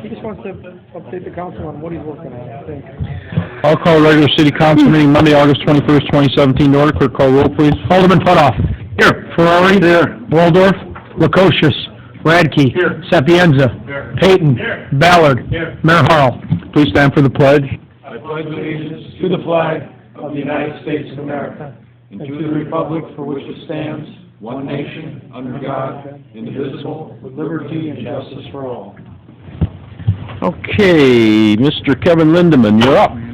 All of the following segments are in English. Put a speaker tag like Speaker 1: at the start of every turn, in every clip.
Speaker 1: He just wants to update the council on what he's working on, I think.
Speaker 2: I'll call regular city council meeting Monday, August 21st, 2017 to order. Clerk, call roll, please. Alderman Putoff. Here. Ferrari. Here. Waldorf. Lukosius. Radke. Here. Sapienza. Here. Payton. Here. Ballard. Here. Mayor Harrell. Please stand for the pledge.
Speaker 1: I pledge allegiance to the flag of the United States of America and to the republic for which it stands, one nation, under God, indivisible, with liberty and justice for all.
Speaker 2: Okay, Mr. Kevin Lindeman, you're up.
Speaker 3: I'm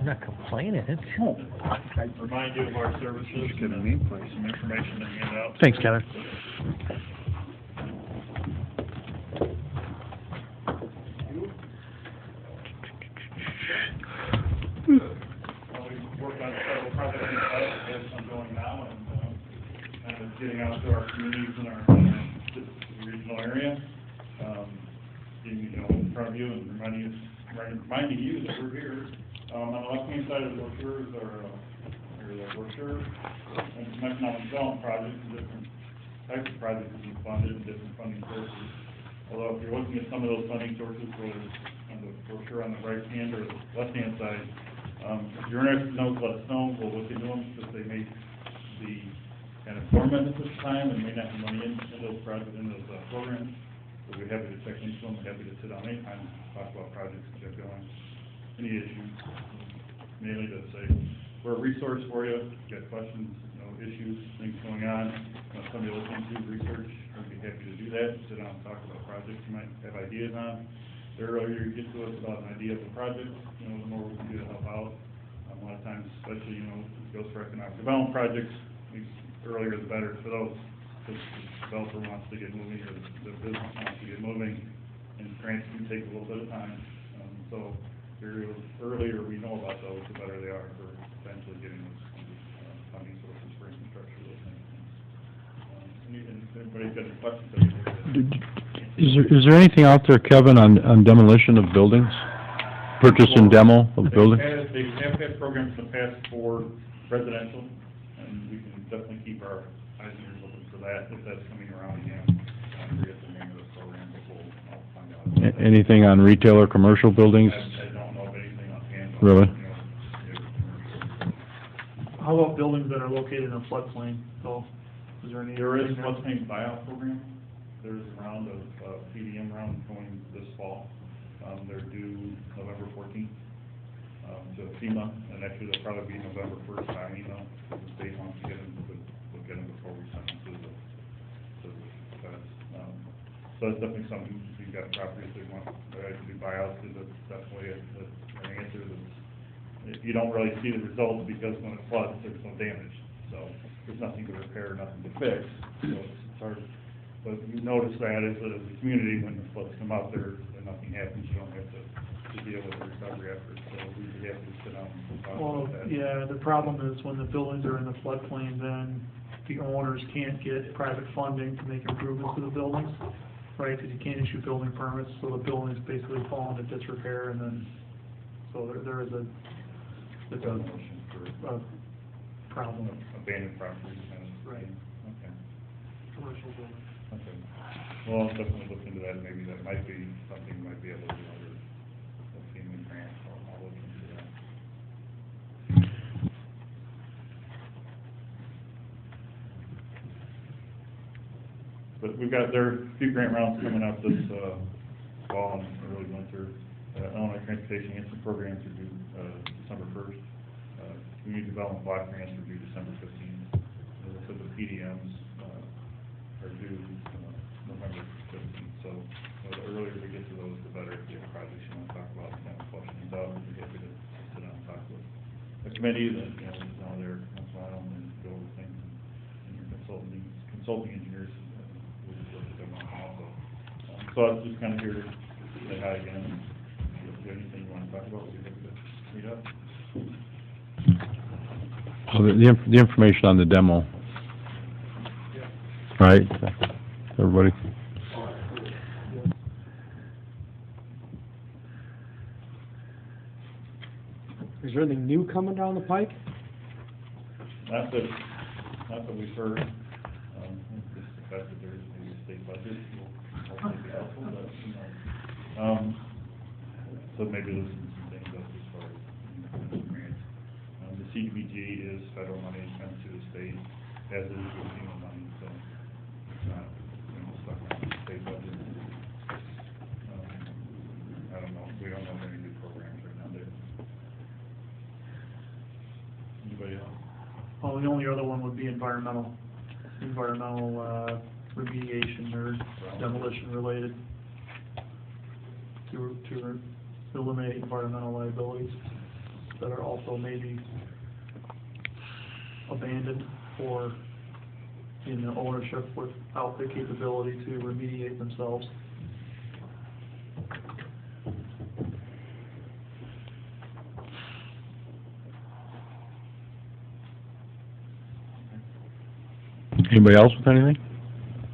Speaker 3: not complaining.
Speaker 4: I remind you of our services and some information to hand out.
Speaker 3: Thanks, Kevin.
Speaker 4: We work on several projects in the past, we have some going now, and kind of getting out to our communities in our regional area. Getting, in front of you and reminding you that we're here. On the left-hand side of the brochures are the brochure and some economic development projects and different types of projects being funded and different funding sources. Although if you're looking at some of those funding sources, whether it's on the brochure on the right-hand or the left-hand side, if you're interested in those, let us know. We'll look into them because they may be kind of dormant at this time and may not have money in those projects, in those programs. So we're happy to check into them, happy to sit down anytime and talk about projects that are going. Any issues, mainly to say we're a resource for you. If you've got questions, issues, things going on, somebody looking into research, we'd be happy to do that. Sit down and talk about projects you might have ideas on. The earlier you get to us about an idea of a project, the more we can do to help out. A lot of times, especially, it goes for economic development projects, the earlier the better for those. Because the developer wants to get moving or the business wants to get moving, and grants can take a little bit of time. So the earlier we know about those, the better they are for eventually getting those funding sources for infrastructure, those things. And if anybody's got any questions,
Speaker 2: Is there anything out there, Kevin, on demolition of buildings? Purchase and demo of buildings?
Speaker 4: They have had programs in the past for residential, and we can definitely keep our eyes and ears open for that if that's coming around again. I forget the name of the program, but I'll find out.
Speaker 2: Anything on retail or commercial buildings?
Speaker 4: I don't know of anything offhand.
Speaker 2: Really?
Speaker 1: How about buildings that are located in a floodplain, so, is there any?
Speaker 4: There is a floodplain buyout program. There's a round of PDM round going this fall. They're due November 14th to FEMA, and actually they'll probably be November 1st by email. The state wants to get them, but we'll get them before we send them to the feds. So that's definitely something. If you've got properties that want to do buyouts, that's definitely an answer. You don't really see the results because when it floods, there's no damage. So there's nothing to repair, nothing to fix. So it's hard. But you notice that as a community, when the floods come out there and nothing happens, you don't have to deal with the recovery efforts. So we'd be happy to sit down and talk about that.
Speaker 1: Yeah, the problem is when the buildings are in the floodplain, then the owners can't get private funding to make improvements to the buildings, right? Because you can't issue building permits, so the buildings basically fall into disrepair, and then, so there is a problem.
Speaker 4: Abandoned properties.
Speaker 1: Right.
Speaker 4: Okay.
Speaker 1: Commercial buildings.
Speaker 4: Okay. Well, I'll definitely look into that. Maybe that might be something we might be able to do under the FEMA grant. I'll look into that. But there are a few grant rounds coming up this fall and early winter. Illinois Transportation Enhancement Programs are due December 1st. Community Development Block Grants are due December 15th. So the PDMs are due November 15th. So the earlier we get to those, the better. If you have projects you want to talk about, kind of questions out, we'd be happy to sit down and talk with a committee that is on there once in a while and go over things. And your consulting engineers, we'll just look at them also. So I was just kind of here to say hi again. If you have anything you want to talk about, we'll be happy to meet up.
Speaker 2: So the information on the demo, right, everybody?
Speaker 1: Is there anything new coming down the pike?
Speaker 4: Not not that we've heard, just the fact that there's maybe a state budget will hopefully be helpful, but, so maybe loosen some things up as far as grants. The CDBG is federal money, it comes to the state, as is the FEMA money, so it's not, stuck on the state budget. I don't know, we don't know of any new programs right now there. Anybody else?
Speaker 1: Well, the only other one would be environmental remediation or demolition related to eliminate environmental liabilities that are also maybe abandoned or in the ownership without the capability to remediate themselves.
Speaker 2: Anybody else with anything?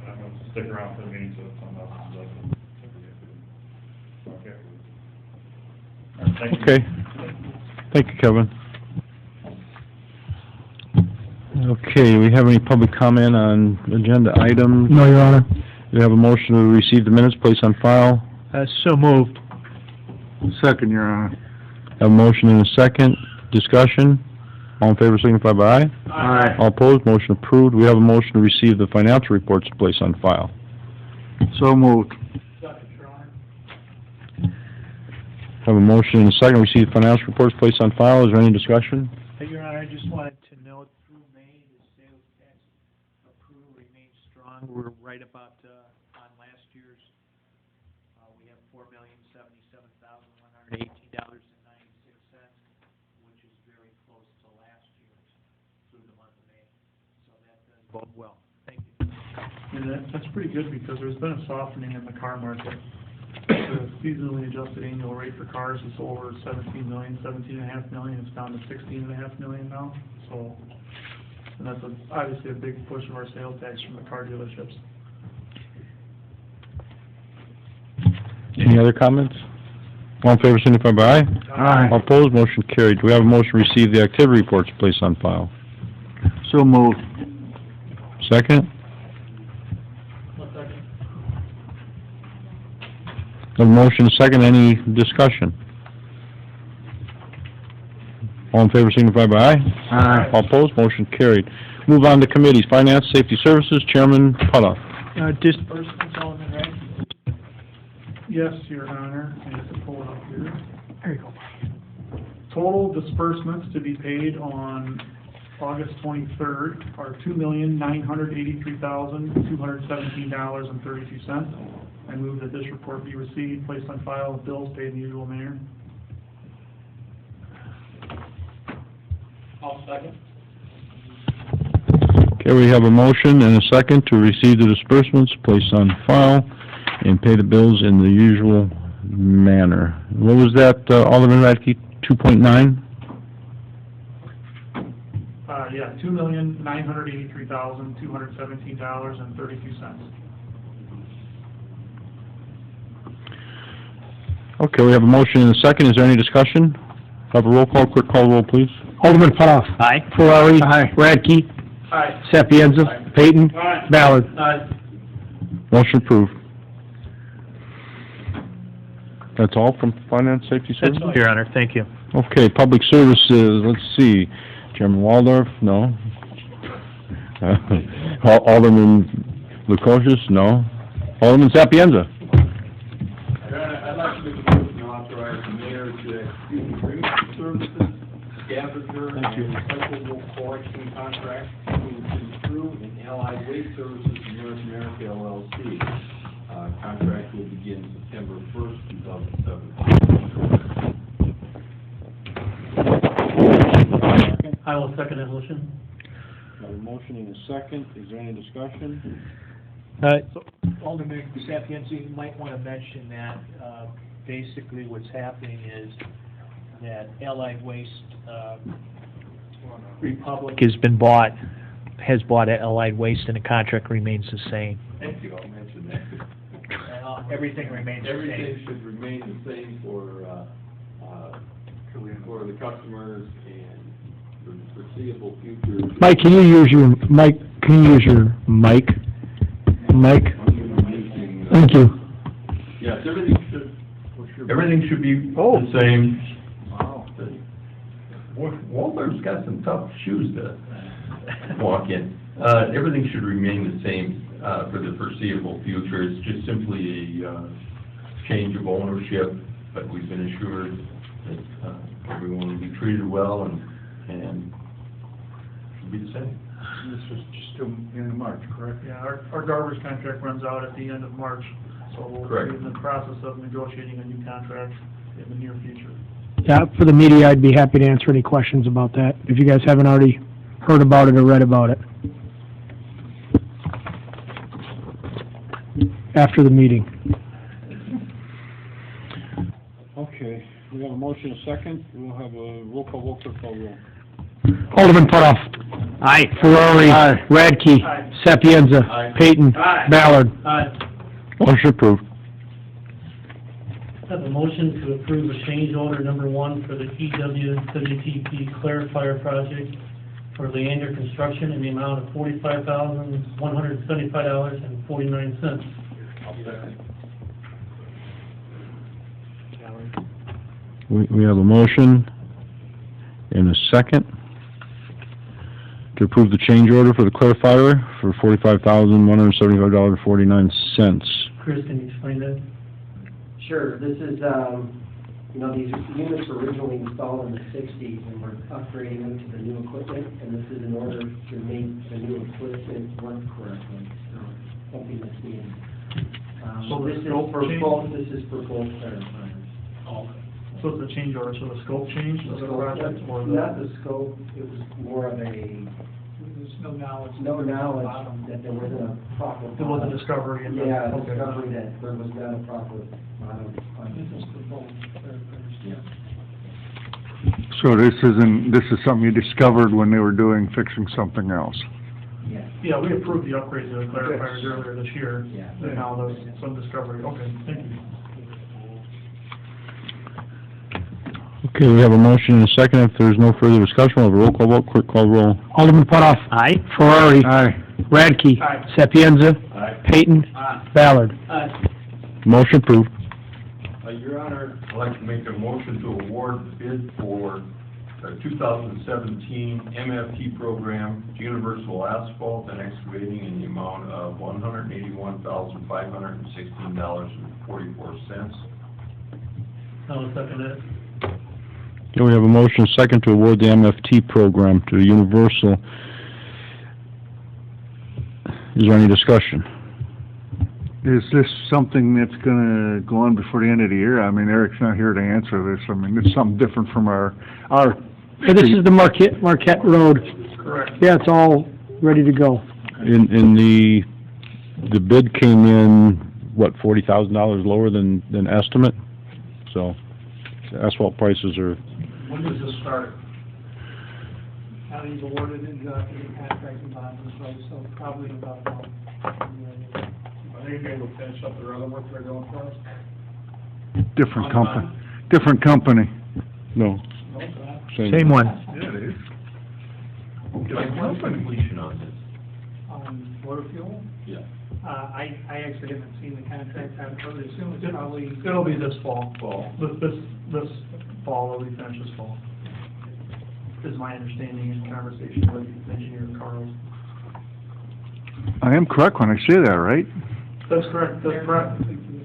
Speaker 4: I'm going to stick around for the meeting, so if someone else is up. Okay. All right, thank you.
Speaker 2: Okay. Thank you, Kevin. Okay, we have any public comment on agenda items?
Speaker 3: No, Your Honor.
Speaker 2: Do we have a motion to receive the minutes, place on file?
Speaker 3: So moved.
Speaker 2: Second, Your Honor. Have a motion and a second. Discussion? All in favor, signify by aye.
Speaker 3: Aye.
Speaker 2: All opposed, motion approved. We have a motion to receive the financial reports, place on file. So moved. Have a motion and a second to receive financial reports, placed on file. Is there any discussion?
Speaker 3: Your Honor, I just wanted to note through May, the sales tax approval remains strong. We're right about, on last year's, we have $4,077,118.96, which is very close to last year's through the month of May. So that does bode well. Thank you.
Speaker 1: And that's pretty good because there's been a softening in the car market. The seasonally adjusted annual rate for cars is over 17 million, 17.5 million. It's down to 16.5 million now. So, and that's obviously a big push of our sales tax from the car dealerships.
Speaker 2: Any other comments? All in favor, signify by aye.
Speaker 1: Aye.
Speaker 2: All opposed, motion carried. Do we have a motion to receive the activity reports, placed on file? So moved. Second? A motion, a second, any discussion? All in favor, signify by aye.
Speaker 1: Aye.
Speaker 2: All opposed, motion carried. Move on to committees, Finance, Safety Services, Chairman Putoff.
Speaker 3: Disbursements, Alderman Wright?
Speaker 1: Yes, Your Honor. I have to pull it up here.
Speaker 3: There you go.
Speaker 1: Total disbursements to be paid on August 23rd are $2,983,217.32. I move that this report be received, placed on file, with bills paid in the usual manner.
Speaker 3: I'll second.
Speaker 2: Okay, we have a motion and a second to receive the disbursements, place on file, and pay the bills in the usual manner. What was that, Alderman Radke, 2.9?
Speaker 1: Yeah, $2,983,217.32.
Speaker 2: Okay, we have a motion and a second. Is there any discussion? Have a roll call, quick call roll, please.
Speaker 3: Alderman Putoff. Aye. Ferrari. Aye. Radke.
Speaker 1: Aye.
Speaker 3: Sapienza. Payton.
Speaker 1: Aye.
Speaker 3: Ballard.
Speaker 1: Aye.
Speaker 2: Motion approved. That's all from Finance, Safety
Speaker 3: That's
Speaker 2: Services?
Speaker 3: all, Your Honor. Thank you.
Speaker 2: Okay, Public Services, let's see. Chairman Waldorf, no. Alderman Lukosius, no. Alderman Sapienza.
Speaker 5: I'd like to make a motion to authorize the mayor to execute agreement services, scavenger, and recyclable collection contract between the city of Peru and Allied Waste Services of North America LLC. Contract will begin September 1st, 2017.
Speaker 3: I will second that motion.
Speaker 2: Got a motion and a second. Is there any discussion?
Speaker 3: Alderman Sapienza, you might want to mention that, basically what's happening is that Allied Waste, Republic has bought Allied Waste, and the contract remains the same.
Speaker 5: Thank you, I'll mention that.
Speaker 3: Everything remains the same.
Speaker 5: Everything should remain the same for the customers, and for the foreseeable future.
Speaker 2: Mike, can you use your mic? Mike? Thank you.
Speaker 5: Yes, everything should be the same.
Speaker 4: Wow.
Speaker 5: Waldorf's got some tough shoes to walk in. Everything should remain the same for the foreseeable future. It's just simply a change of ownership, but we've been assured that everyone will be treated well and should be the same.
Speaker 4: This was just in March, correct?
Speaker 1: Yeah, our garbage contract runs out at the end of March, so we'll
Speaker 5: Correct.
Speaker 1: be in the process of negotiating a new contract in the near future.
Speaker 2: Yeah, for the media, I'd be happy to answer any questions about that, if you guys haven't already heard about it or read about it. After the meeting.
Speaker 6: Okay, we have a motion, a second, we'll have a roll call vote, clerk call roll.
Speaker 2: Alderman Putoff. Aye. Ferrari. Aye. Radke.
Speaker 1: Aye.
Speaker 2: Sapienza.
Speaker 5: Aye.
Speaker 2: Payton.
Speaker 1: Aye.
Speaker 2: Ballard.
Speaker 1: Aye.
Speaker 2: Motion approved.
Speaker 7: Have a motion to approve a change order number 1 for the EWWTP clarifier project for Leander Construction in the amount of $45,175.49.
Speaker 2: We have a motion and a second to approve the change order for the clarifier for $45,175.49.
Speaker 7: Chris, can you explain that?
Speaker 8: Sure, this is, these units were originally installed in the 60s, and we're upgrading them to the new equipment, and this is in order to make the new equipment work correctly, so something that's needed.
Speaker 1: So the
Speaker 8: This is
Speaker 1: scope
Speaker 8: for
Speaker 1: change?
Speaker 8: both clarifiers.
Speaker 1: So it's a change order, so the scope change of the project, or
Speaker 8: Not the scope, it was more of a,
Speaker 3: There's no knowledge.
Speaker 8: no knowledge that there wasn't a proper.
Speaker 1: There was a discovery in the...
Speaker 8: Yeah,
Speaker 1: okay.
Speaker 8: discovery that there was not a proper bottom.
Speaker 3: This is for both clarifiers.
Speaker 8: Yeah.
Speaker 9: So this is something you discovered when they were fixing something else?
Speaker 8: Yeah,
Speaker 1: Yeah, we approved the upgrade to the clarifiers earlier this year,
Speaker 8: yeah.
Speaker 1: and now there's some discovery. Okay, thank you.
Speaker 2: Okay, we have a motion and a second. If there's no further discussion, we'll have a roll call vote. Clerk call roll. Alderman Putoff. Aye. Ferrari.
Speaker 9: Aye.
Speaker 2: Radke.
Speaker 1: Aye.
Speaker 2: Sapienza.
Speaker 5: Aye.
Speaker 2: Payton. Ballard.
Speaker 7: Aye.
Speaker 2: Motion approved.
Speaker 5: Your Honor, I'd like to make a motion to award the bid for the 2017 MFT program to Universal Asphalt and Excavating in the amount of $181,516.44.
Speaker 7: I'll second it.
Speaker 2: Okay, we have a motion and a second to award the MFT program to Universal. Is there any discussion?
Speaker 9: Is this something that's gonna go on before the end of the year? I mean, Eric's not here to answer this. I mean, it's something different from our.
Speaker 2: Hey, this is the Marquette Road.
Speaker 1: Correct.
Speaker 2: Yeah, it's all ready to go. In the bid came in, what, $40,000 lower than estimate? So, asphalt prices are,
Speaker 1: When does this start?
Speaker 3: County's awarded it, contract and bonds and stuff, so probably about a month.
Speaker 4: Are they able to finish up their other work they're doing for us?
Speaker 9: different company.
Speaker 2: no,
Speaker 9: Same.
Speaker 2: same one.
Speaker 4: Yeah, it is.
Speaker 5: When's completion on this?
Speaker 3: Water fuel?
Speaker 5: Yeah.
Speaker 3: I actually haven't seen the contract, I would assume it's probably.
Speaker 1: It'll be this fall.
Speaker 5: Fall.
Speaker 1: This fall, it'll be finished this fall. Is my understanding in conversation with engineer Carl.
Speaker 9: I am correct when I say that, right?
Speaker 1: That's correct, that's correct.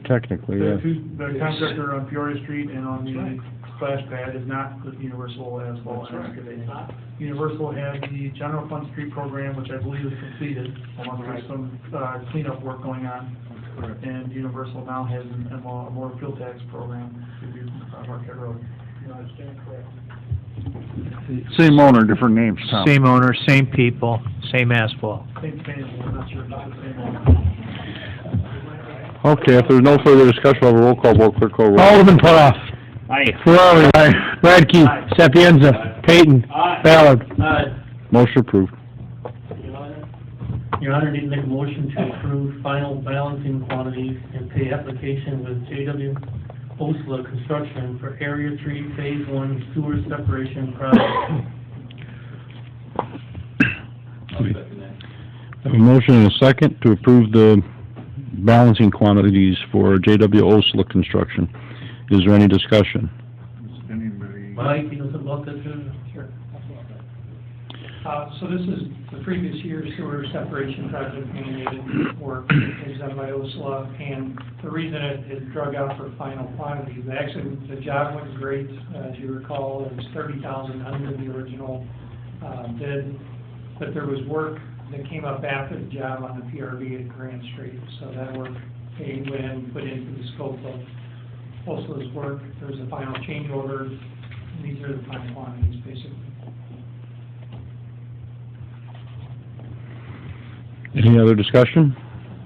Speaker 2: Technically, yeah.
Speaker 1: The contractor on Peoria Street and on the splash pad is not with Universal Asphalt and Excavating. Universal has the general fund street program, which I believe is completed, along with some cleanup work going on. And Universal now has a motor fuel tax program to do Marquette Road.
Speaker 9: Same owner, different names, Tom.
Speaker 3: Same owner, same people, same asphalt.
Speaker 1: Same thing, I'm not sure if it's the same one.
Speaker 2: Okay, if there's no further discussion, we'll have a roll call vote. Clerk call roll.
Speaker 3: Alderman Putoff.
Speaker 2: Aye. Ferrari. Aye. Radke.
Speaker 1: Aye.
Speaker 2: Sapienza. Payton.
Speaker 7: Aye.
Speaker 2: Ballard.
Speaker 7: Aye.
Speaker 2: Motion approved.
Speaker 7: Your Honor, need to make a motion to approve final balancing quantities and pay application with J.W. Osla Construction for Area 3 Phase 1 Sewer Separation Project
Speaker 2: A motion and a second to approve the balancing quantities for JW Osla Construction. Is there any discussion?
Speaker 9: Anybody?
Speaker 7: Mike, you know something about this?
Speaker 1: Sure. So this is the previous year's sewer separation project mandated work that was done by OSLA, and the reason it drug out for final quantities, actually, the job went great, as you recall, it was 30,000 under the original, bid, but there was work that came up after the job on the PRV at Grand Street, so that work went in and put into the scope of OSLA's work. There was a final change order, and these are the final quantities, basically.
Speaker 2: Any other discussion?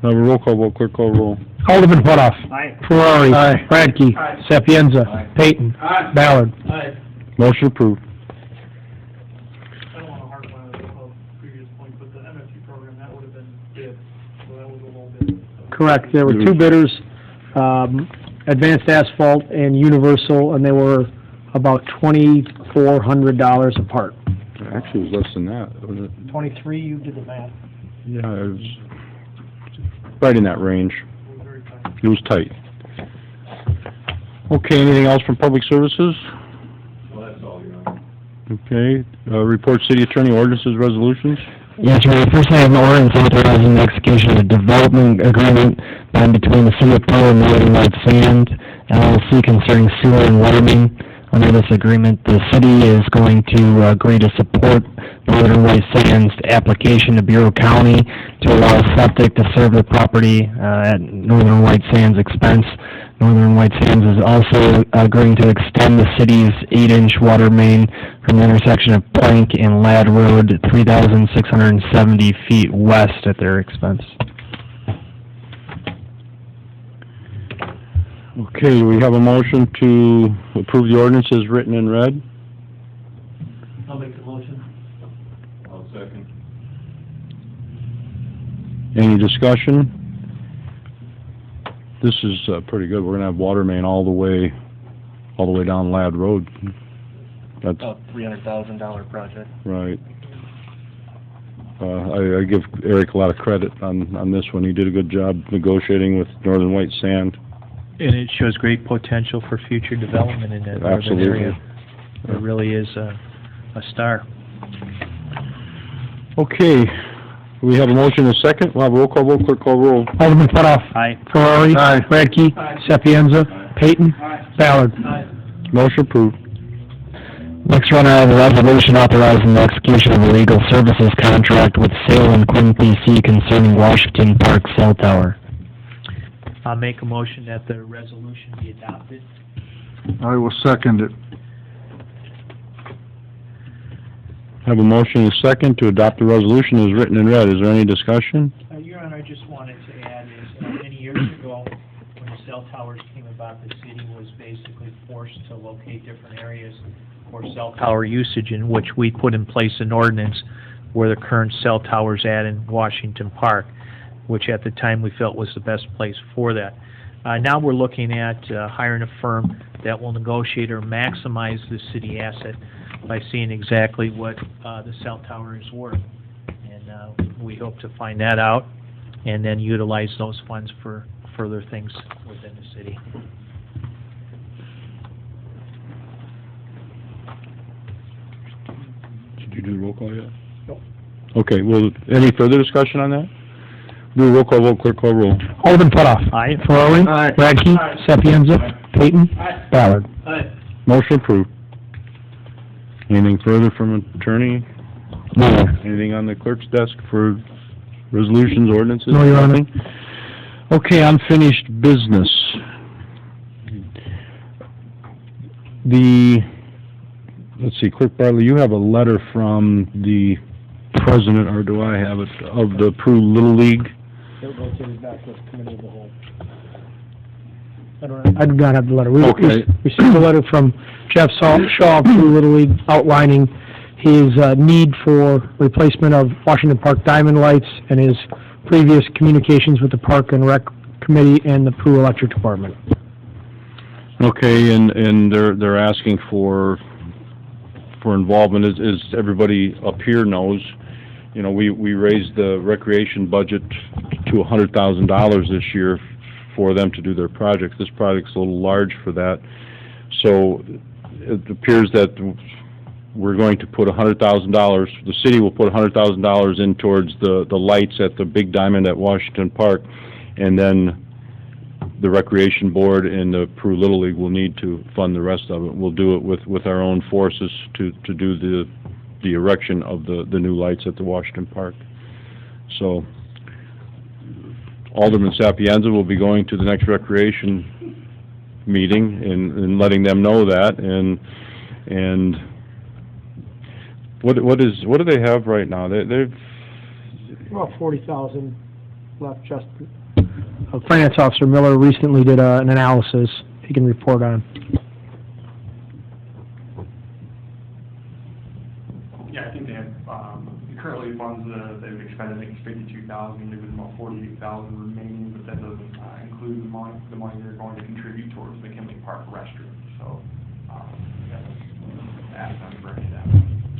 Speaker 2: Have a roll call vote, clerk call roll.
Speaker 3: Alderman Putoff.
Speaker 1: Aye.
Speaker 3: Ferrari.
Speaker 2: Aye.
Speaker 3: Radke.
Speaker 1: Aye.
Speaker 3: Sapienza. Peyton. Ballard.
Speaker 7: Aye.
Speaker 2: Motion approved.
Speaker 1: I don't want to harp on a previous point, but the MFT program, that would have been bid, so that was a little bit.
Speaker 3: Correct, there were two bidders, Advanced Asphalt and Universal, and they were about $2,400 apart.
Speaker 2: Actually, it was less than that, wasn't it?
Speaker 3: 23, you did the math.
Speaker 2: Yeah, it was right in that range.
Speaker 1: It was very tight.
Speaker 2: It was tight. Okay, anything else from Public Services?
Speaker 5: Well, that's all, Your Honor.
Speaker 2: Okay, report city attorney ordinances, resolutions?
Speaker 10: Yes, Your Honor. First, I have an ordinance authorizing the execution of a development agreement between the City of Peru and Northern White Sand LLC concerning sewer and water main. Under this agreement, the city is going to agree to support Northern White Sands' application to Bureau County to allow septic to serve the property at Northern White Sands' expense. Northern White Sands is also agreeing to extend the city's 8-inch water main from the intersection of Plank and Ladd Road 3,670 feet west at their expense.
Speaker 2: Okay, we have a motion to approve the ordinance as written and read.
Speaker 7: I'll make the motion.
Speaker 5: I'll second.
Speaker 2: Any discussion? This is pretty good. We're gonna have water main all the way down Ladd Road. That's
Speaker 3: $300,000 project.
Speaker 2: right. I give Eric a lot of credit on this one. He did a good job negotiating with Northern White Sand.
Speaker 3: And it shows great potential for future development in that northern
Speaker 2: Absolutely.
Speaker 3: area. It really is a star.
Speaker 2: Okay, we have a motion and a second. We'll have a roll call vote, clerk call roll.
Speaker 3: Alderman Putoff. Aye. Ferrari.
Speaker 2: Aye.
Speaker 3: Radke.
Speaker 1: Aye.
Speaker 3: Sapienza. Peyton. Ballard.
Speaker 7: Aye.
Speaker 2: Motion approved.
Speaker 10: Next one, I have a resolution authorizing the execution of a legal services contract with Sale and Quinn PC concerning Washington Park Cell Tower.
Speaker 3: I'll make a motion that the resolution be adopted.
Speaker 9: I will second it.
Speaker 2: Have a motion and a second to adopt the resolution as written and read. Is there any discussion?
Speaker 3: Your Honor, I just wanted to add is, many years ago, when the cell towers came about, the city was basically forced to locate different areas for cell tower usage, in which we put in place an ordinance where the current cell tower's at in Washington Park, which at the time we felt was the best place for that. Now we're looking at hiring a firm that will negotiate or maximize the city asset by seeing exactly what the cell tower is worth. And we hope to find that out and then utilize those funds for further things within the city.
Speaker 2: Did you do the roll call yet? No. Okay, well, any further discussion on that? Do a roll call vote, clerk call roll.
Speaker 3: Alderman Putoff. Aye. Ferrari.
Speaker 9: Aye.
Speaker 3: Radke.
Speaker 1: Aye.
Speaker 3: Sapienza. Peyton. Ballard.
Speaker 7: Aye.
Speaker 2: Motion approved. Anything further from attorney?
Speaker 10: No.
Speaker 2: Anything on the clerk's desk for resolutions, ordinances?
Speaker 3: No, Your Honor.
Speaker 2: Nothing? Okay, unfinished business. Let's see, Clerk Bartley, you have a letter from the president, or do I have it, of the Peru Little League?
Speaker 3: I do not have the letter. We
Speaker 2: Okay.
Speaker 3: received a letter from Jeff Shaw of Peru Little League outlining his need for replacement of Washington Park diamond lights and his previous communications with the Park and Rec Committee and the Peru Electric Department.
Speaker 2: Okay, and they're asking for involvement, as everybody up here knows.
Speaker 11: you know, we raised the recreation budget to $100,000 this year for them to do their projects. This project's a little large for that. So it appears that we're going to put $100,000, the city will put $100,000 in towards the lights at the Big Diamond at Washington Park, and then the Recreation Board and the Peru Little League will need to fund the rest of it. We'll do it with our own forces to do the erection of the new lights at the Washington Park. So Alderman Sapienza will be going to the next recreation meeting and letting them know that, and what do they have right now? They've
Speaker 2: About 40,000 left, just. Finance Officer Miller recently did an analysis he can report on.
Speaker 12: Yeah, I think they have, currently funds, they've expended, I think it's 52,000, there's about 48,000 remaining, but that doesn't, include the money they're going to contribute towards McKinley Park restroom, so, ask them to bring it down.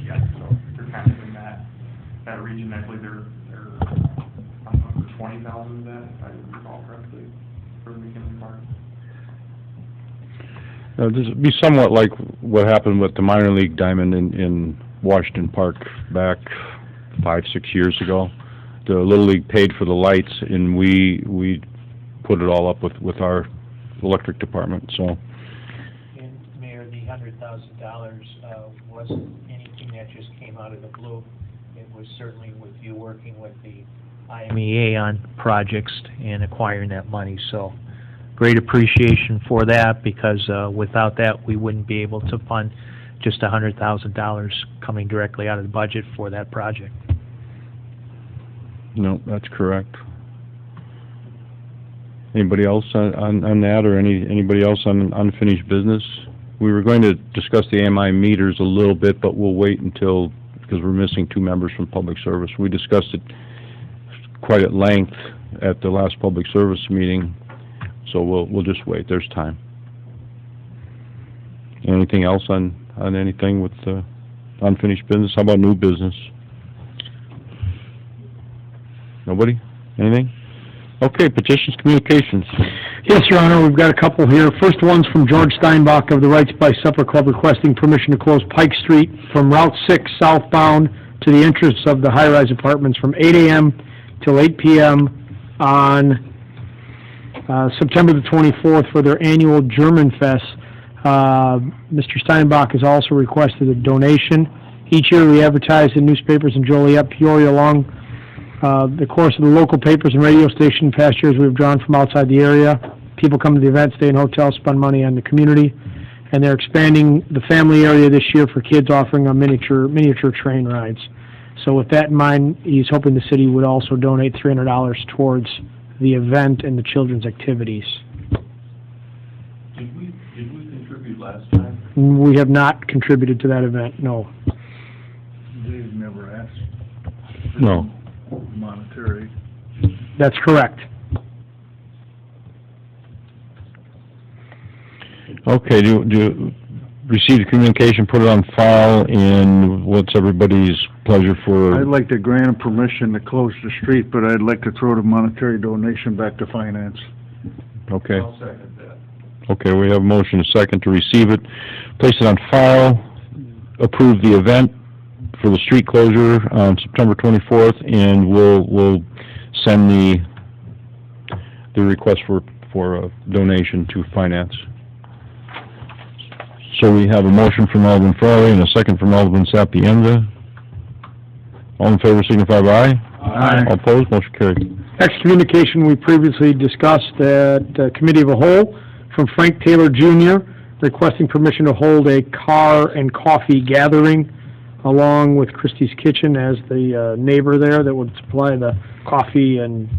Speaker 12: Yeah, so they're kind of in that region, I believe they're, I don't know, 20,000 of that, if I recall correctly, for the McKinley Park.
Speaker 11: this would be somewhat like what happened with the minor league diamond in Washington Park back 5-6 years ago. The Little League paid for the lights, and we put it all up with our electric department, so.
Speaker 3: And Mayor, the $100,000 wasn't anything that just came out of the blue. It was certainly with you working with the IMEA on projects and acquiring that money, so great appreciation for that, because without that, we wouldn't be able to fund just $100,000 coming directly out of the budget for that project.
Speaker 11: No, that's correct. Anybody else on that, or anybody else on unfinished business? We were going to discuss the AMI meters a little bit, but we'll wait until, because we're missing 2 members from public service. We discussed it quite at length at the last public service meeting, so we'll just wait. There's time. Anything else on anything with unfinished business? How about new business? Nobody? Anything? Okay, petitions, communications.
Speaker 2: Yes, Your Honor, we've got a couple here. First one's from George Steinbach of the Rights by Supper Club, requesting permission to close Pike Street from Route 6 southbound to the entrance of the high-rise apartments from 8 a.m. till 8 p.m. on September the 24th for their annual German Fest. Mr. Steinbach has also requested a donation. Each year we advertise in newspapers in Joliet, Peoria, along the course of the local papers and radio station. Past years we've drawn from outside the area. People come to the event, stay in hotels, spend money on the community, and they're expanding the family area this year for kids, offering a miniature train rides. So with that in mind, he's hoping the city would also donate $300 towards the event and the children's activities.
Speaker 5: Did we contribute last time?
Speaker 2: We have not contributed to that event, no.
Speaker 9: They've never asked
Speaker 11: No.
Speaker 9: monetary.
Speaker 2: That's correct.
Speaker 11: Okay, do you receive the communication, put it on file, and what's everybody's pleasure for?
Speaker 9: I'd like to grant permission to close the street, but I'd like to throw the monetary donation back to finance.
Speaker 11: Okay.
Speaker 5: I'll second that.
Speaker 11: Okay, we have a motion, a second, to receive it, place it on file, approve the event for the street closure on September 24th, and we'll send the request for a donation to finance. So we have a motion from Alderman Farley and a second from Alderman Sapienza. All in favor signify by aye.
Speaker 9: Aye.
Speaker 11: All opposed, motion carried.
Speaker 2: Next communication we previously discussed at Committee of a Whole from Frank Taylor Jr., requesting permission to hold a car and coffee gathering along with Christie's Kitchen as the neighbor there that would supply the coffee and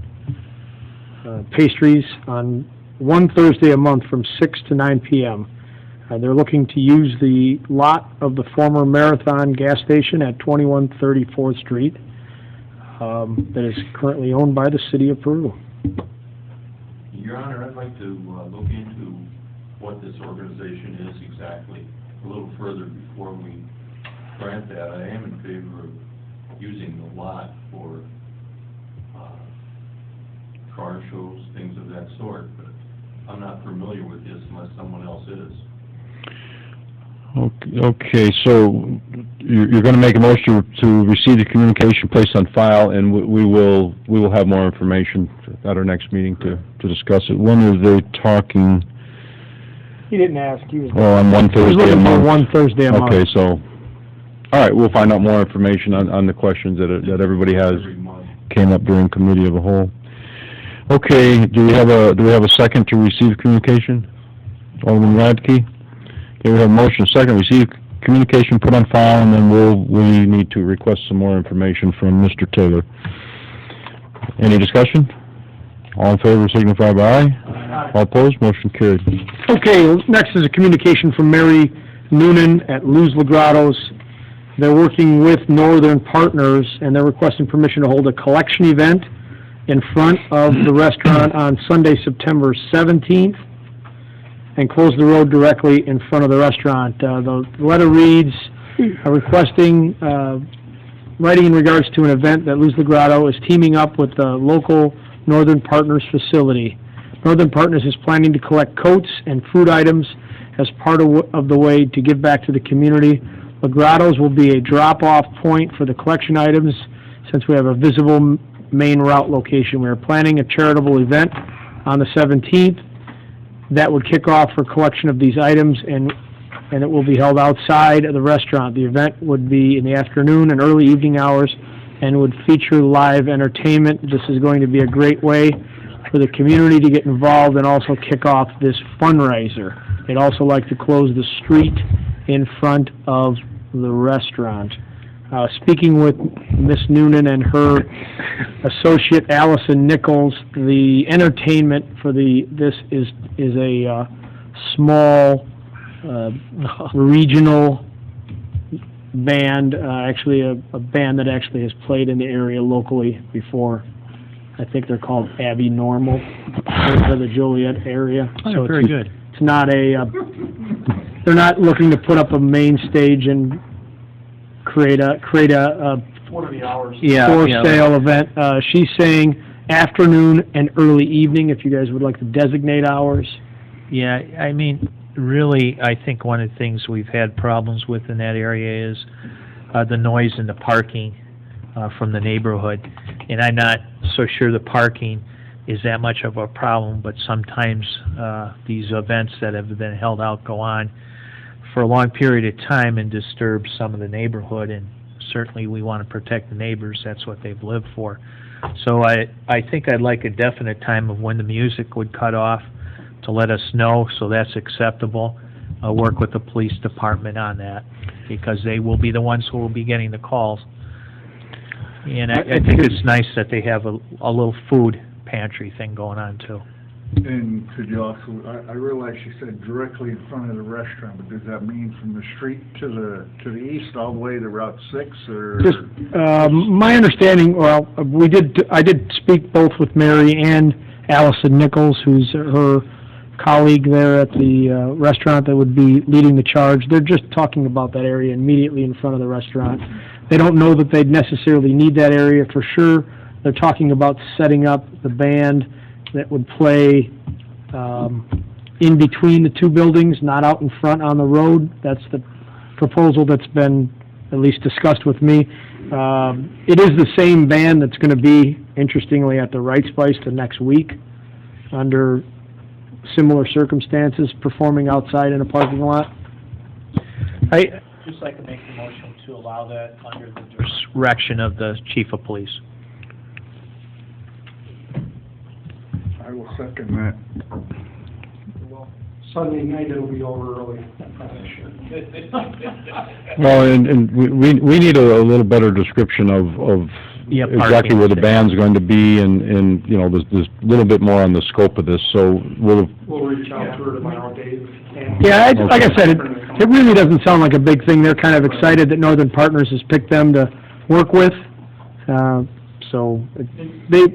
Speaker 2: pastries on one Thursday a month from 6 to 9 p.m. They're looking to use the lot of the former Marathon gas station at 2134th Street that is currently owned by the City of Peru.
Speaker 5: Your Honor, I'd like to look into what this organization is exactly a little further before we grant that. I am in favor of using the lot for, car shows, things of that sort, but I'm not familiar with this unless someone else is.
Speaker 11: Okay, so you're gonna make a motion to receive the communication, placed on file, and we will have more information at our next meeting to discuss it. When are they talking?
Speaker 2: He didn't ask, he was...
Speaker 11: Oh, on one
Speaker 2: He was
Speaker 11: Thursday a
Speaker 2: looking for
Speaker 11: month?
Speaker 2: one Thursday a month.
Speaker 11: Okay, so, all right, we'll find out more information on the questions that everybody has,
Speaker 5: Every month.
Speaker 11: came up during committee of the whole. Okay, do we have a second to receive communication? Alderman Radke? Okay, we have a motion, second, receive communication, put on file, and then we need to request some more information from Mr. Taylor. Any discussion? All in favor signify by aye. All opposed, motion carried.
Speaker 2: Okay, next is a communication from Mary Noonan at Luz Legrados. They're working with Northern Partners, and they're requesting permission to hold a collection event in front of the restaurant on Sunday, September 17th, and close the road directly in front of the restaurant. The letter reads, requesting, writing in regards to an event that Luz Legrado is teaming up with the local Northern Partners facility. Northern Partners is planning to collect coats and food items as part of the way to give back to the community. Legrado's will be a drop-off point for the collection items since we have a visible main route location. We are planning a charitable event on the 17th that would kick off for collection of these items, and it will be held outside of the restaurant. The event would be in the afternoon and early evening hours and would feature live entertainment. This is going to be a great way for the community to get involved and also kick off this fundraiser. They'd also like to close the street in front of the restaurant. Speaking with Miss Noonan and her associate Allison Nichols, the entertainment for this is a small regional band, actually a band that actually has played in the area locally before. I think they're called Abbey Normal, for the Joliet area.
Speaker 3: Oh, very good.
Speaker 2: It's not they're not looking to put up a main stage and create a
Speaker 1: What are the hours?
Speaker 2: for sale event. She's saying afternoon and early evening, if you guys would like to designate hours.
Speaker 3: Yeah, I mean, really, I think one of the things we've had problems with in that area is the noise and the parking from the neighborhood. And I'm not so sure the parking is that much of a problem, but sometimes these events that have been held out go on for a long period of time and disturb some of the neighborhood, and certainly we want to protect the neighbors. That's what they've lived for. So I think I'd like a definite time of when the music would cut off to let us know, so that's acceptable. I'll work with the police department on that, because they will be the ones who will be getting the calls. And I think it's nice that they have a little food pantry thing going on too.
Speaker 9: And could you also, I realize you said directly in front of the restaurant, but does that mean from the street to the east all the way to Route 6, or?
Speaker 2: Just, my understanding, well, I did speak both with Mary and Allison Nichols, who's her colleague there at the restaurant that would be leading the charge. They're just talking about that area immediately in front of the restaurant. They don't know that they'd necessarily need that area for sure. They're talking about setting up the band that would play in between the two buildings, not out in front on the road. That's the proposal that's been at least discussed with me. It is the same band that's going to be, interestingly, at the Right Spice the next week under similar circumstances, performing outside in a parking lot.
Speaker 3: I'd just like to make the motion to allow that under the direction of the chief of police.
Speaker 9: I will second that.
Speaker 7: Sunday night it'll be over early.
Speaker 11: Well, and we need a little better description of
Speaker 3: Yeah,
Speaker 11: exactly where the
Speaker 3: parking.
Speaker 11: band's going to be, and you know, there's a little bit more on the scope of this, so
Speaker 12: We'll reach out to her tomorrow, Dave.
Speaker 2: Yeah, like I said, it really doesn't sound like a big thing. They're kind of excited that Northern Partners has picked them to work with. So they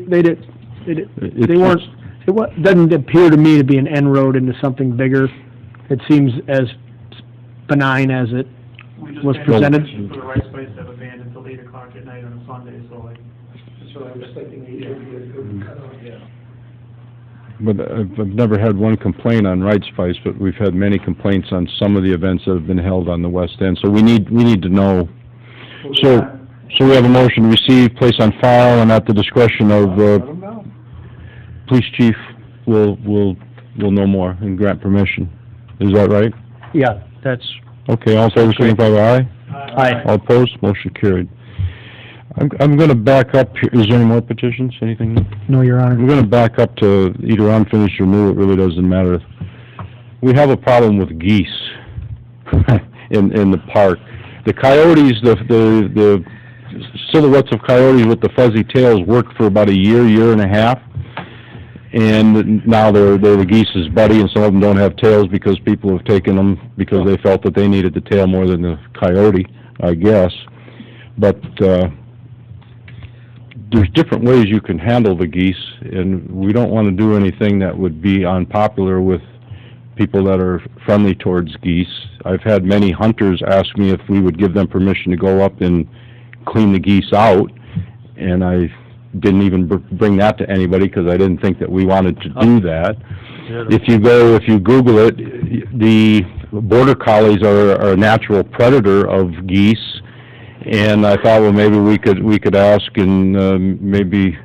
Speaker 2: weren't. It doesn't appear to me to be an inroad into something bigger. It seems as benign as it was presented.
Speaker 1: For the Right Spice to have a band until 8 o'clock at night on a
Speaker 8: so I was thinking maybe it'd be a good cutoff.
Speaker 11: But I've never had one complaint on Right Spice, but we've had many complaints on some of the events that have been held on the west end, so we need to know. So we have a motion to receive, place on file, and at the discretion of, police chief will know more and grant permission. Is that right?
Speaker 3: Yeah, that's,
Speaker 11: Okay, all in favor, signify by aye.
Speaker 3: Aye.
Speaker 11: All opposed, motion carried. I'm gonna back up here. Is there any more petitions, anything?
Speaker 2: No, Your Honor.
Speaker 11: I'm gonna back up to either unfinished or new, it really doesn't matter. We have a problem with geese in the park. The coyotes, the silhouettes of coyotes with the fuzzy tails worked for about a year and a half. And now they're the geese's buddy, and some of them don't have tails because people have taken them because they felt that they needed the tail more than the coyote, I guess. But, there's different ways you can handle the geese, and we don't want to do anything that would be unpopular with people that are friendly towards geese. I've had many hunters ask me if we would give them permission to go up and clean the geese out, and I didn't even bring that to anybody because I didn't think that we wanted to do that. If you Google it, the border collies are a natural predator of geese. And I thought, well, maybe we could ask, and maybe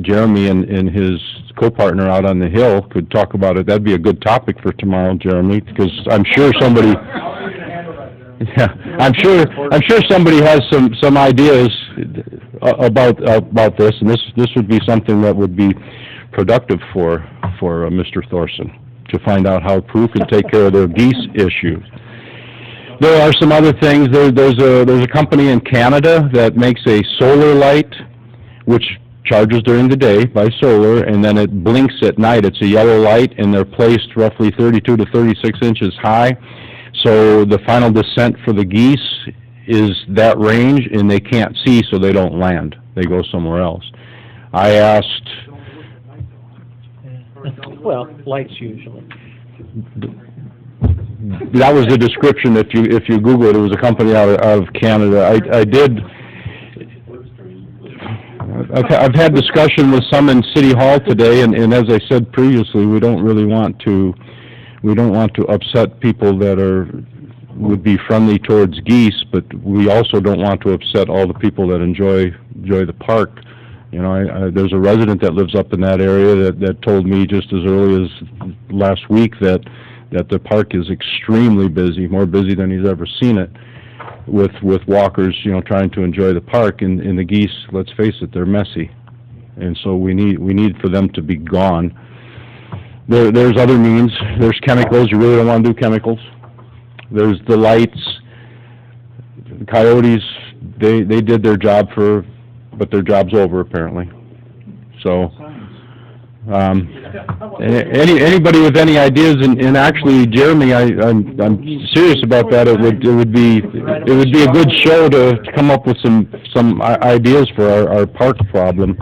Speaker 11: Jeremy and his co-partner out on the hill could talk about it. That'd be a good topic for tomorrow, Jeremy, because I'm sure somebody. Yeah, I'm sure somebody has some ideas about this, and this would be something that would be productive for Mr. Thorson to find out how Peru can take care of their geese issues. There are some other things. There's a company in Canada that makes a solar light, which charges during the day by solar, and then it blinks at night. It's a yellow light, and they're placed roughly 32 to 36 inches high. So the final descent for the geese is that range, and they can't see, so they don't land. They go somewhere else. I asked...
Speaker 3: well, lights usually.
Speaker 11: That was the description. If you Google it, it was a company out of Canada. I've had discussion with some in City Hall today, and as I said previously, we don't want to upset people that would be friendly towards geese, but we also don't want to upset all the people that enjoy the park. You know, there's a resident that lives up in that area that told me just as early as last week that the park is extremely busy, more busy than he's ever seen it, with walkers, trying to enjoy the park, and the geese, let's face it, they're messy. And so we need for them to be gone. There's other means. There's chemicals. You really don't want to do chemicals. There's the lights. The coyotes, they did their job but their job's over apparently. So, anybody with any ideas, and actually, Jeremy, I'm serious about that. It would be a good show to come up with some ideas for our park problem.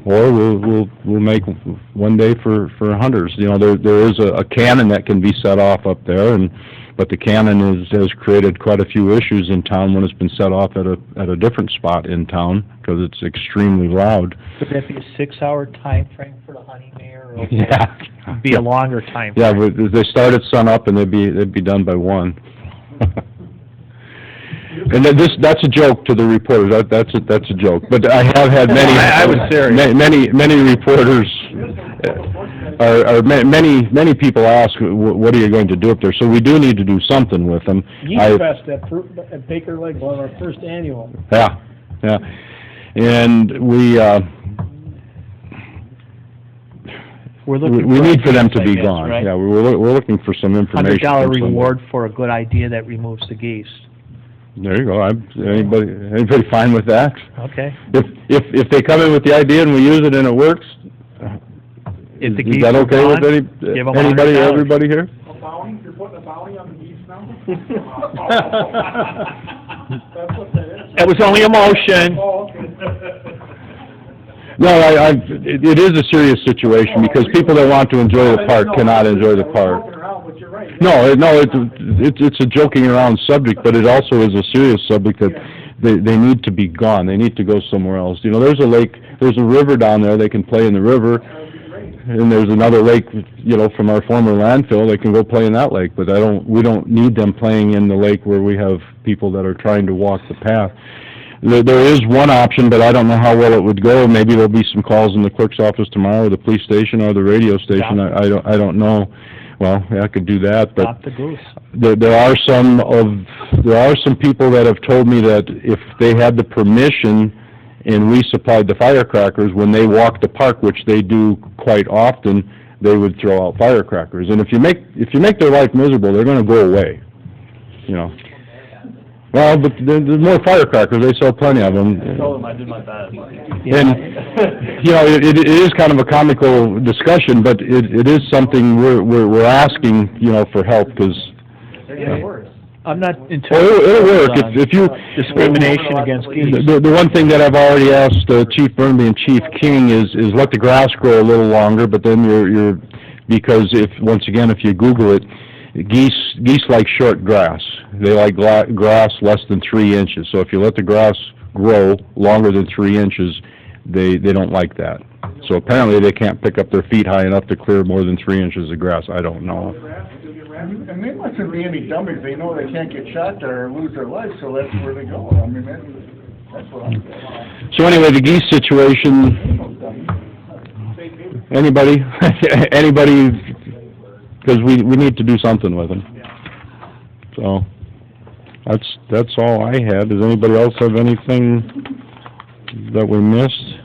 Speaker 11: Or we'll make one day for hunters. There is a cannon that can be set off up there, but the cannon has created quite a few issues in town when it's been set off at a different spot in town because it's extremely loud.
Speaker 3: Could that be a 6-hour time frame for the hunting mayor? Or
Speaker 11: Yeah,
Speaker 3: be a longer time frame?
Speaker 11: Yeah, but they start at sun up and they'd be done by 1. And that's a joke to the reporters. That's a joke. But I have had many.
Speaker 3: I was serious.
Speaker 11: Many reporters, many people ask, what are you going to do up there? So we do need to do something with them.
Speaker 6: Yeast Fest at Baker Lake, one of our first annual.
Speaker 11: Yeah, and we need for them to be gone.
Speaker 3: Right?
Speaker 11: Yeah, we're looking for some information.
Speaker 3: $100 reward for a good idea that removes the geese.
Speaker 11: There you go. Anybody fine with that?
Speaker 3: Okay.
Speaker 11: If they come in with the idea and we use it and it works,
Speaker 3: If the
Speaker 11: is
Speaker 3: geese
Speaker 11: that
Speaker 3: are
Speaker 11: okay
Speaker 3: gone,
Speaker 11: with
Speaker 3: give 'em
Speaker 11: anybody,
Speaker 3: $100.
Speaker 11: everybody here?
Speaker 12: A bounty? You're putting a bounty on the geese now? That's what that is.
Speaker 3: It was only a motion.
Speaker 12: Oh, okay.
Speaker 11: No, it is a serious situation because people that want to enjoy the park cannot enjoy the park.
Speaker 12: But you're right.
Speaker 11: No, it's a joking around subject, but it also is a serious subject that they need to be gone, they need to go somewhere else. You know, there's a lake, there's a river down there, they can play in the river, and there's another lake, you know, from our former landfill, they can go play in that lake, but we don't need them playing in the lake where we have people that are trying to walk the path. There is one option, but I don't know how well it would go. Maybe there'll be some calls in the clerk's office tomorrow, or the police station, or the radio station. I don't know. Well, yeah, I could do that, but
Speaker 3: Stop the goose.
Speaker 11: there are some people that have told me that if they had the permission and we supplied the firecrackers, when they walk the park, which they do quite often, they would throw out firecrackers. And if you make their life miserable, they're going to go away. You know. Well, but there's more firecrackers. They sell plenty of them.
Speaker 12: I told them I did my best.
Speaker 11: And, you know, it is kind of a comical discussion, but it is something we're asking, you know, for help, because...
Speaker 3: I'm not entirely...
Speaker 11: Well, it'll work, if you...
Speaker 3: Discrimination against geese.
Speaker 11: The one thing that I've already asked Chief Burnby and Chief King is let the grass grow a little longer, but then you're because once again, if you Google it, geese like short grass. They like grass less than 3 inches. So if you let the grass grow longer than 3 inches, they don't like that. So apparently they can't pick up their feet high enough to clear more than 3 inches of grass. I don't know.
Speaker 9: And they mustn't be any dummies, they know they can't get shot there or lose their life, so that's where they go. I mean, that's what I'm saying.
Speaker 11: So anyway, the geese situation, anybody, because we need to do something with them. So, that's all I had. Does anybody else have anything that we missed?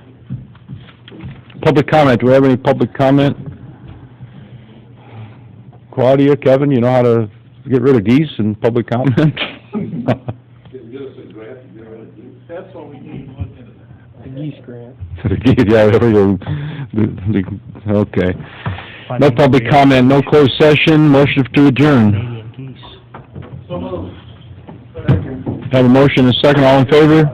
Speaker 11: Public comment, do we have any public comment? Claudia, Kevin, you know how to get rid of geese in public comment?
Speaker 1: That's what we need, look into that. The geese grant.
Speaker 11: Yeah, there we go. Okay. No public comment, no closed session, motion to adjourn.
Speaker 3: Canadian geese.
Speaker 11: Have a motion and a second, all in favor?